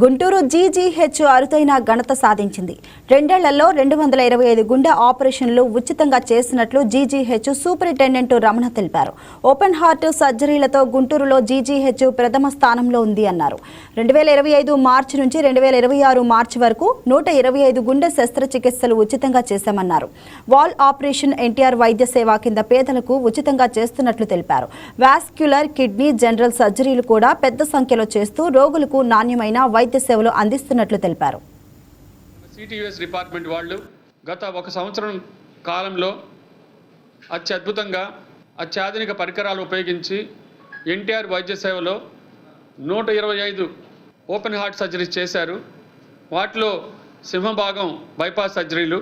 Guntur GGH అరుదైన ఘనత సాధించింది. రెండేళ్లలో 225 గుండె ఆపరేషన్లు ఉచితంగా చేసినట్లు జీజీహెచ్ సూపరింటెండెంట్ రమణ తెలిపారు. ఓపెన్ హార్ట్ సర్జరీలతో గుంటూరులో జీజీహెచ్ ప్రథమ స్థానంలో ఉంది అన్నారు. 2025 మార్చి నుంచి 2026 మార్చి వరకు 125 గుండె శస్త్రచికిత్సలు ఉచితంగా చేశామన్నారు. వాల్ ఆపరేషన్ ఎన్టీఆర్ వైద్య సేవ కింద పేదలకు ఉచితంగా చేస్తున్నట్లు తెలిపారు. వాస్క్యులర్, కిడ్నీ, జనరల్ సర్జరీలు కూడా పెద్ద సంఖ్యలో చేస్తూ రోగులకు నాణ్యమైన వైద్య సేవలు అందిస్తున్నట్లు తెలిపారు. సిటియుఎస్ డిపార్ట్మెంట్ వాళ్ళు గత 1 సంవత్సరం కాలంలో అత్యద్భుతంగా అత్యాధునిక పరికరాలు ఉపయోగించి ఎన్టీఆర్ వైద్య సేవలో 125 ఓపెన్ హార్ట్ సర్జరీస్ చేశారు. వాటిలో సింహభాగం బైపాస్ సర్జరీలు.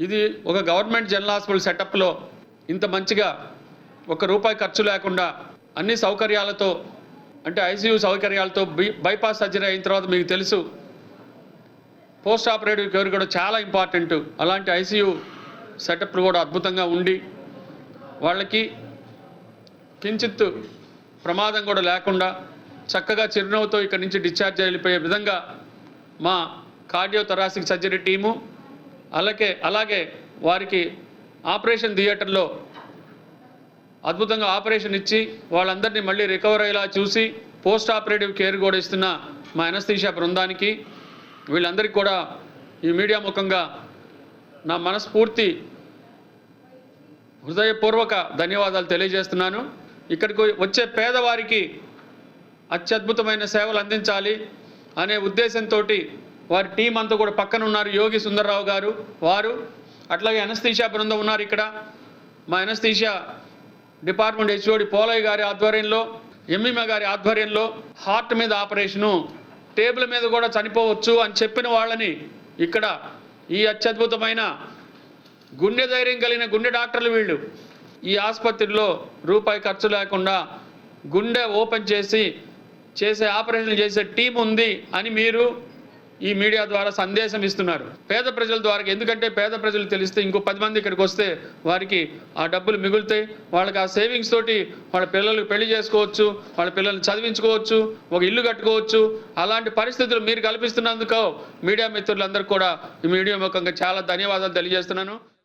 ఇది ఒక గవర్నమెంట్ జనరల్ హాస్పిటల్ సెటప్లో ఇంత మంచిగా ₹1 ఖర్చు లేకుండా అన్ని సౌకర్యాలతో, అంటే ఐసీయూ సౌకర్యాలతో బైపాస్ సర్జరీ అయిన తర్వాత మీకు తెలుసు పోస్ట్ ఆపరేటివ్ కేర్ కూడా చాలా ఇంపార్టెంట్. అలాంటి ఐసీయూ సెటప్లు కూడా అద్భుతంగా ఉండి వాళ్ళకి కించిత్ ప్రమాదం కూడా లేకుండా చక్కగా చిరునవ్వుతో ఇక్కడి నుంచి డిశ్చార్జ్ అయిపోయే విధంగా మా కార్డియోథొరాసిక్ సర్జరీ టీము అలాగే వారికి ఆపరేషన్ థియేటర్లో అద్భుతంగా ఆపరేషన్ ఇచ్చి వాళ్ళందరినీ మళ్ళీ రికవర్ అయ్యేలా చూసి పోస్ట్ ఆపరేటివ్ కేర్ కూడా ఇస్తున్న మా అనస్థీషియా బృందానికి, వీళ్ళందరికీ కూడా ఈ మీడియా ముఖంగా నా మనస్ఫూర్తి హృదయపూర్వక ధన్యవాదాలు తెలియజేస్తున్నాను. ఇక్కడికి వచ్చే పేదవారికి అత్యద్భుతమైన సేవలు అందించాలి అనే ఉద్దేశంతో వారి టీం అంతా కూడా పక్కన ఉన్నారు. యోగి సుందర్రావు గారు వారు, అట్లాగే అనస్థీషియా బృందం ఉన్నారు. ఇక్కడ మా అనస్థీషియా డిపార్ట్మెంట్ హెచ్ఓడి పోలయ్య గారి ఆధ్వర్యంలో, ఎంఈమ గారి ఆధ్వర్యంలో హార్ట్ మీద ఆపరేషను, టేబుల్ మీద కూడా చనిపోవచ్చు అని చెప్పిన వాళ్ళని ఇక్కడ ఈ అత్యద్భుతమైన గుండె ధైర్యం కలిగిన గుండె డాక్టర్లు వీళ్ళు ఈ ఆసుపత్రిలో ₹1 ఖర్చు లేకుండా గుండె ఓపెన్ చేసే ఆపరేషన్లు చేసే టీం ఉంది అని మీరు ఈ మీడియా ద్వారా సందేశం ఇస్తున్నారు పేద ప్రజల ద్వారా. ఎందుకంటే పేద ప్రజలు తెలిస్తే ఇంకో 10 మంది ఇక్కడికి వస్తే వారికి ఆ డబ్బులు మిగులుతాయి. వాళ్ళకి ఆ సేవింగ్స్ తోటి వాళ్ళ పిల్లలకు పెళ్లి చేసుకోవచ్చు, వాళ్ళ పిల్లల్ని చదివించుకోవచ్చు, ఒక ఇల్లు కట్టుకోవచ్చు. అలాంటి పరిస్థితులు మీరు కల్పిస్తున్నందుకు మీడియా మిత్రులందరికీ కూడా ఈ మీడియా ముఖంగా చాలా ధన్యవాదాలు తెలియజేస్తున్నాను.